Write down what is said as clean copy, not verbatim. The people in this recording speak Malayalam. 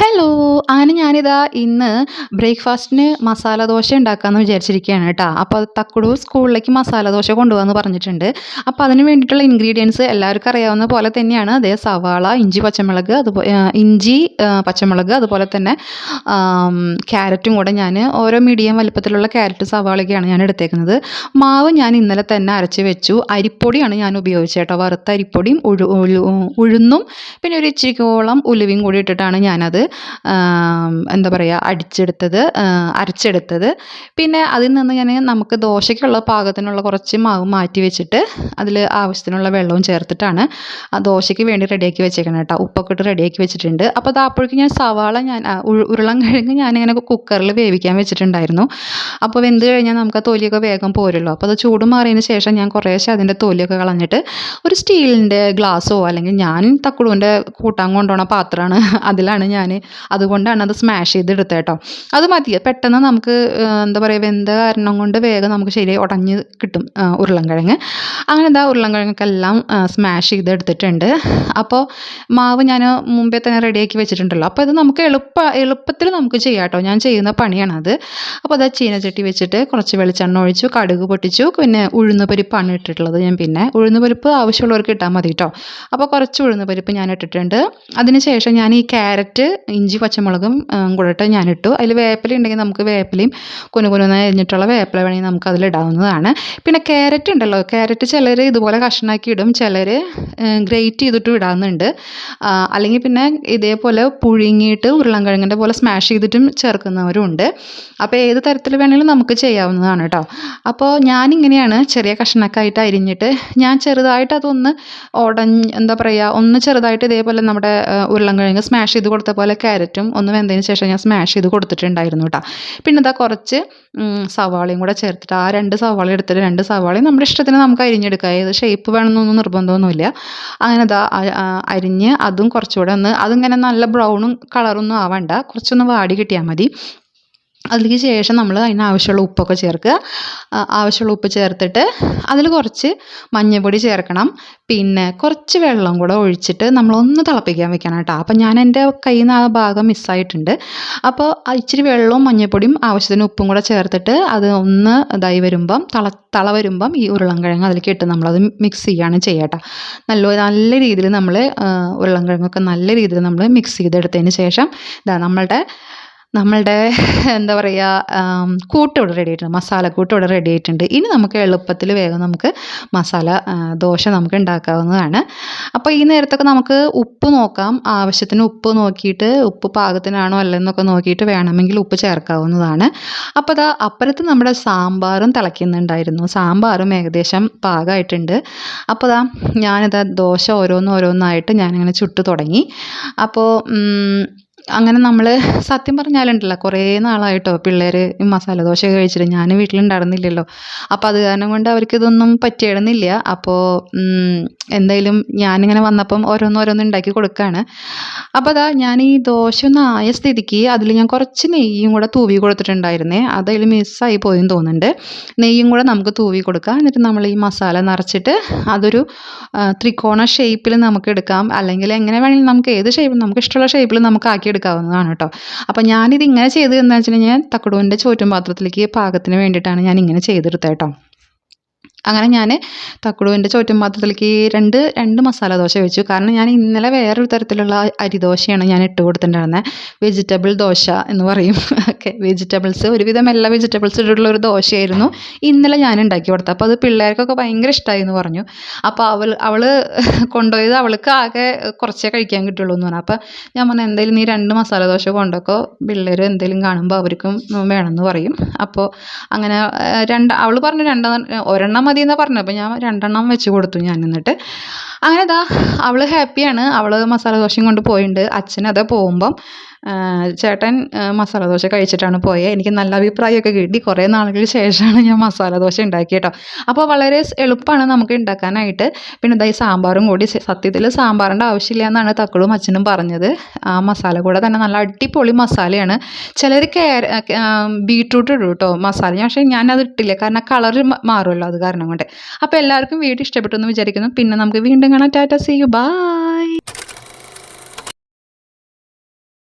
ഹലോ! അങ്ങനെ ഞാനിതാ ഇന്ന് ബ്രേക്ക്ഫാസ്റ്റിന് മസാല ദോശ ഉണ്ടാക്കാമെന്ന് വിചാരിച്ചിരിക്കുകയാണ് കേട്ടോ. അപ്പോൾ തക്കുടു സ്കൂളിലേക്ക് മസാല ദോശ കൊണ്ടുപോകാമെന്ന് പറഞ്ഞിട്ടുണ്ട്. അപ്പോൾ അതിന് വേണ്ടിയിട്ടുള്ള ഇൻഗ്രീഡിയൻസ് എല്ലാവർക്കും അറിയാവുന്ന പോലെ തന്നെയാണ്. അതേ സവാള, ഇഞ്ചി, പച്ചമുളക്, പച്ചമുളക്, അതുപോലെ തന്നെ ആം, ക്യാരറ്റും കൂടെ ഞാൻ ഓരോ മീഡിയം വലിപ്പത്തിലുള്ള ക്യാരറ്റ് സവാളയൊക്കെയാണ് ഞാൻ എടുത്തേക്കുന്നത്. മാവ് ഞാൻ ഇന്നലെ തന്നെ അരച്ച് വെച്ചു. അരിപ്പൊടിയാണ് ഞാൻ ഉപയോഗിച്ചത് കേട്ടോ. വറുത്ത അരിപ്പൊടിയും ഉഴുന്നും പിന്നെ ഒരു ഇച്ചിരിക്കോളം ഉലുവയും കൂടി ഇട്ടിട്ടാണ് ഞാനത് എന്താ പറയുക അരച്ചെടുത്തത്. പിന്നെ അതിൽ നിന്ന് നമുക്ക് ദോശയ്ക്കുള്ള പാകത്തിനുള്ള കുറച്ച് മാവ് മാറ്റി വെച്ചിട്ട് അതിൽ ആവശ്യത്തിനുള്ള വെള്ളവും ചേർത്തിട്ടാണ് ആ ദോശയ്ക്ക് വേണ്ടി റെഡിയാക്കി വെച്ചേക്കണം കേട്ടോ. ഉപ്പൊക്കെ ഇട്ട് റെഡിയാക്കി വെച്ചിട്ടുണ്ട്. അപ്പോൾ അത് അപ്പോഴേക്കും ഞാൻ സവാള ഉരുളൻകിഴങ്ങ് ഞാനിങ്ങനെ കുക്കറിൽ വേവിക്കാൻ വെച്ചിട്ടുണ്ടായിരുന്നു. അപ്പോൾ വെന്ത് കഴിഞ്ഞാൽ നമുക്ക് ആ തൊലിയൊക്കെ വേഗം പോരുമല്ലോ. അപ്പോൾ അത് ചൂട് മാറിയതിന് ശേഷം ഞാൻ കുറേശ്ശെ അതിൻ്റെ തൊലിയൊക്കെ കളഞ്ഞിട്ട് ഒരു സ്റ്റീലിൻ്റെ ഗ്ലാസ്സോ അല്ലെങ്കിൽ ഞാൻ തക്കുടുവിൻ്റെ കൂട്ടാൻ കൊണ്ടുപോണ പാത്രമാണ് അതിലാണ് ഞാൻ അതുകൊണ്ടാണ് അത് സ്മാഷ് ചെയ്തെടുത്തത് കേട്ടോ. അത് മതി, പെട്ടെന്ന് നമുക്ക് എന്താ പറയുക വെന്ത കാരണം കൊണ്ട് വേഗം നമുക്ക് ശരിയായി ഉടഞ്ഞ് കിട്ടും ഉരുളൻകിഴങ്ങ്. അങ്ങനെ എന്താ ഉരുളൻകിഴങ്ങൊക്കെല്ലാം സ്മാഷ് ചെയ്തെടുത്തിട്ടുണ്ട്. അപ്പോൾ മാവ് ഞാൻ മുമ്പേ തന്നെ റെഡിയാക്കി വെച്ചിട്ടുണ്ടല്ലോ. അപ്പോൾ ഇത് നമുക്ക് എളുപ്പത്തിൽ നമുക്ക് ചെയ്യാം കേട്ടോ. ഞാൻ ചെയ്യുന്ന പണിയാണത്. അപ്പോൾ അത് ചീനച്ചട്ടി വെച്ചിട്ട് കുറച്ച് വെളിച്ചെണ്ണ ഒഴിച്ചു, കടുക് പൊട്ടിച്ചു, പിന്നെ ഉഴുന്ന് പരിപ്പാണ് ഇട്ടിട്ടുള്ളത്. ഞാൻ പിന്നെ ഉഴുന്ന് പരിപ്പ് ആവശ്യമുള്ളവർക്ക് ഇട്ടാൽ മതി കേട്ടോ. അപ്പോൾ കുറച്ച് ഉഴുന്ന് പരിപ്പ് ഞാൻ ഇട്ടിട്ടുണ്ട്. അതിന് ശേഷം ഞാൻ ഈ ക്യാരറ്റ്, ഇഞ്ചി, പച്ചമുളകും കൂടെ ഇട്ട് ഞാനിട്ടു. അതിൽ വേപ്പില ഉണ്ടെങ്കിൽ നമുക്ക് വേപ്പിലയും കുനുകുനുന്ന് അരിഞ്ഞിട്ടുള്ള വേപ്പില വേണമെങ്കിൽ നമുക്ക് അതിലിടാവുന്നതാണ്. പിന്നെ ക്യാരറ്റ് ഉണ്ടല്ലോ, ക്യാരറ്റ് ചിലർ ഇതുപോലെ കഷ്ണാക്കി ഇടും, ചിലർ ഗ്രേറ്റ് ചെയ്തിട്ടും ഇടാവുന്നുണ്ട്. അല്ലെങ്കിൽ പിന്നെ ഇതേപോലെ പുഴുങ്ങിയിട്ട് ഉരുളൻകിഴങ്ങിൻ്റെ പോലെ സ്മാഷ് ചെയ്തിട്ടും ചേർക്കുന്നവരും ഉണ്ട്. അപ്പോൾ ഏത് തരത്തിൽ വേണമെങ്കിലും നമുക്ക് ചെയ്യാവുന്നതാണ് കേട്ടോ. അപ്പോൾ ഞാനിങ്ങനെയാണ് ചെറിയ കഷ്ണക്കായിട്ട് അരിഞ്ഞിട്ട് ഞാൻ ചെറുതായിട്ട് അതൊന്ന് എന്താ പറയുക, ഒന്ന് ചെറുതായിട്ട് ഇതേപോലെ നമ്മുടെ ഉരുളൻകിഴങ്ങ് സ്മാഷ് ചെയ്ത് കൊടുത്ത പോലെ ക്യാരറ്റും ഒന്ന് വെന്തതിന് ശേഷം ഞാൻ സ്മാഷ് ചെയ്ത് കൊടുത്തിട്ടുണ്ടായിരുന്നു കേട്ടോ. പിന്നെ ഇതാ കുറച്ച് സവാളയും കൂടെ ചേർത്തിട്ട് ആ 2 സവാള എടുത്തിട്ട് 2 സവാളയും നമ്മുടെ ഇഷ്ടത്തിന് നമുക്ക് അരിഞ്ഞെടുക്കാം. ഏത് ഷേപ്പ് വേണമെന്നൊന്നും നിർബന്ധമൊന്നുമില്ല. അങ്ങനെ ഇതാ അരിഞ്ഞ് അതും കുറച്ചുകൂടെ അതിങ്ങനെ നല്ല ബ്രൗണും കളറൊന്നും ആവണ്ട, കുറച്ചൊന്ന് വാടി കിട്ടിയാൽ മതി. അതിലേക്ക് ശേഷം നമ്മൾ അതിനാവശ്യമുള്ള ഉപ്പൊക്കെ ചേർക്കുക. ആവശ്യമുള്ള ഉപ്പ് ചേർത്തിട്ട് അതിൽ കുറച്ച് മഞ്ഞൾപ്പൊടി ചേർക്കണം. പിന്നെ കുറച്ച് വെള്ളം കൂടെ ഒഴിച്ചിട്ട് നമ്മളൊന്ന് തിളപ്പിക്കാൻ വെക്കണം കേട്ടോ. അപ്പം ഞാൻ എൻ്റെ കയ്യിൽ നിന്ന് ആ ഭാഗം മിസ്സായിട്ടുണ്ട്. അപ്പോൾ ഇച്ചിരി വെള്ളവും മഞ്ഞൾപ്പൊടിയും ആവശ്യത്തിന് ഉപ്പും കൂടെ ചേർത്തിട്ട് അത് ഒന്ന് ഇതായി വരുമ്പം തള വരുമ്പം ഈ ഉരുളൻകിഴങ്ങ് അതിലേക്ക് ഇട്ട് നമ്മളത് മിക്സ് ചെയ്യുകയാണ് ചെയ്യുക കേട്ടോ. നല്ല രീതിയിൽ നമ്മൾ ഉരുളൻകിഴങ്ങൊക്കെ നല്ല രീതിയിൽ നമ്മൾ മിക്സ് ചെയ്തെടുത്തതിന് ശേഷം നമ്മളുടെ എന്താ പറയുക കൂട്ട് ഇവിടെ റെഡി ആയിട്ടുണ്ട്, മസാലക്കൂട്ട് ഇവിടെ റെഡി ആയിട്ടുണ്ട്. ഇനി നമുക്ക് എളുപ്പത്തിൽ വേഗം നമുക്ക് മസാല ദോശ നമുക്ക് ഉണ്ടാക്കാവുന്നതാണ്. അപ്പോൾ ഈ നേരത്തൊക്കെ നമുക്ക് ഉപ്പ് നോക്കാം. ആവശ്യത്തിന് ഉപ്പ് നോക്കിയിട്ട് ഉപ്പ് പാകത്തിനാണോ അല്ലെന്നൊക്കെ നോക്കിയിട്ട് വേണമെങ്കിൽ ഉപ്പ് ചേർക്കാവുന്നതാണ്. അപ്പോൾ അപ്പുറത്ത് നമ്മുടെ സാമ്പാറും തിളയ്ക്കുന്നുണ്ടായിരുന്നു. സാമ്പാറും ഏകദേശം പാകമായിട്ടുണ്ട്. അപ്പോൾ ദോശ ഓരോന്നായിട്ട് ഞാനിങ്ങനെ ചുട്ട് തുടങ്ങി. അപ്പോൾ അങ്ങനെ നമ്മൾ സത്യം പറഞ്ഞാലുണ്ടല്ലോ, കുറേ നാളായിട്ടോ പിള്ളേർ മസാല ദോശ കഴിച്ചിട്ട്. ഞാൻ വീട്ടിലുണ്ടായിരുന്നില്ലല്ലോ. അപ്പോൾ അത് കാരണം കൊണ്ട് അവർക്കിതൊന്നും പറ്റിയിടുന്നില്ല. അപ്പോൾ എന്തായാലും ഞാനിങ്ങനെ വന്നപ്പം ഓരോന്ന് ഉണ്ടാക്കി കൊടുക്കുകയാണ്. അപ്പോൾ ഞാൻ ഈ ദോശ ഒന്ന് ആയ സ്ഥിതിക്ക് അതിൽ ഞാൻ കുറച്ച് നെയ്യും കൂടെ തൂവി കൊടുത്തിട്ടുണ്ടായിരുന്നേ. അതിൽ മിസ്സായി പോയെന്ന് തോന്നുന്നുണ്ട്. നെയ്യും കൂടെ നമുക്ക് തൂവി കൊടുക്കാം. എന്നിട്ട് നമ്മൾ ഈ മസാല നിറച്ചിട്ട് അതൊരു ത്രികോണ ഷേപ്പിൽ നമുക്ക് എടുക്കാം. അല്ലെങ്കിൽ എങ്ങനെ വേണമെങ്കിലും നമുക്ക് ഏത് ഷേപ്പിൽ നമുക്ക് ഇഷ്ടമുള്ള ഷേപ്പിൽ നമുക്ക് ആക്കി എടുക്കാവുന്നതാണ് കേട്ടോ. അപ്പോൾ ഞാനിത് ഇങ്ങനെ ചെയ്തത് എന്താണെന്ന് വെച്ചിട്ടുണ്ടെങ്കിൽ തക്കുടുവിൻ്റെ ചോറ്റും പാത്രത്തിലേക്ക് പാകത്തിന് വേണ്ടിയിട്ടാണ് ഞാൻ ഇങ്ങനെ ചെയ്തെടുത്തത് കേട്ടോ. അങ്ങനെ ഞാൻ തക്കുടുവിൻ്റെ ചോറ്റും പാത്രത്തിലേക്ക് രണ്ട് മസാല ദോശ വെച്ചു. കാരണം ഞാൻ ഇന്നലെ വേറൊരു തരത്തിലുള്ള അരിദോശയാണ് ഞാൻ ഇട്ട് കൊടുത്തിട്ടുണ്ടായിരുന്നത്. വെജിറ്റബിൾ ദോശ എന്ന് പറയും. ഓക്കെ, ഒരുവിധം എല്ലാ വെജിറ്റബിൾസ് ഇട്ടിട്ടുള്ള ഒരു ദോശയായിരുന്നു ഇന്നലെ ഞാൻ ഉണ്ടാക്കി കൊടുത്തത്. അപ്പോൾ അത് പിള്ളേർക്കൊക്കെ ഭയങ്കര ഇഷ്ടമായി എന്ന് പറഞ്ഞു. അപ്പോൾ അവൾ കൊണ്ടുപോയത് അവൾക്ക് ആകെ കുറച്ചേ കഴിക്കാൻ കിട്ടുള്ളൂ എന്ന് പറഞ്ഞു. അപ്പോൾ ഞാൻ പറഞ്ഞു എന്തായാലും നീ 2 മസാല ദോശ കൊണ്ടൊക്കെ പിള്ളേർ എന്തെങ്കിലും കാണുമ്പോൾ അവർക്കും വേണമെന്ന് പറയും. അപ്പോൾ അങ്ങനെ അവൾ പറഞ്ഞു ഒരെണ്ണം മതി എന്നാണ് പറഞ്ഞത്. അപ്പോൾ ഞാൻ 2 എണ്ണം വെച്ച് കൊടുത്തു ഞാൻ. എന്നിട്ട് അങ്ങനെ അവൾ ഹാപ്പിയാണ്. അവൾ മസാല ദോശയും കൊണ്ട് പോയിട്ടുണ്ട്. അച്ഛനത് പോകുമ്പം ചേട്ടൻ മസാല ദോശ കഴിച്ചിട്ടാണ് പോയത്. എനിക്ക് നല്ല അഭിപ്രായമൊക്കെ കിട്ടി. കുറേ നാളുകൾക്ക് ശേഷമാണ് ഞാൻ മസാല ദോശ ഉണ്ടാക്കി കേട്ടോ. അപ്പോൾ വളരെ എളുപ്പമാണ് നമുക്ക് ഉണ്ടാക്കാനായിട്ട്. പിന്നെ ഈ സാമ്പാറും കൂടി, സത്യത്തിൽ സാമ്പാറിൻ്റെ ആവശ്യമില്ല എന്നാണ് തക്കുടും അച്ഛനും പറഞ്ഞത്. ആ മസാല കൂടെ തന്നെ നല്ല അടിപൊളി മസാലയാണ്. ചിലർ ബീട്രൂട്ട് ഇടും കേട്ടോ മസാല, പക്ഷേ ഞാനത് ഇട്ടില്ല. കാരണം കളർ മാറുമല്ലോ, അത് കാരണം കൊണ്ട്. അപ്പോൾ എല്ലാവർക്കും വീഡിയോ ഇഷ്ടപ്പെട്ടു എന്ന് വിചാരിക്കുന്നു. പിന്നെ നമുക്ക് വീണ്ടും കാണാം. Tata, see you, by.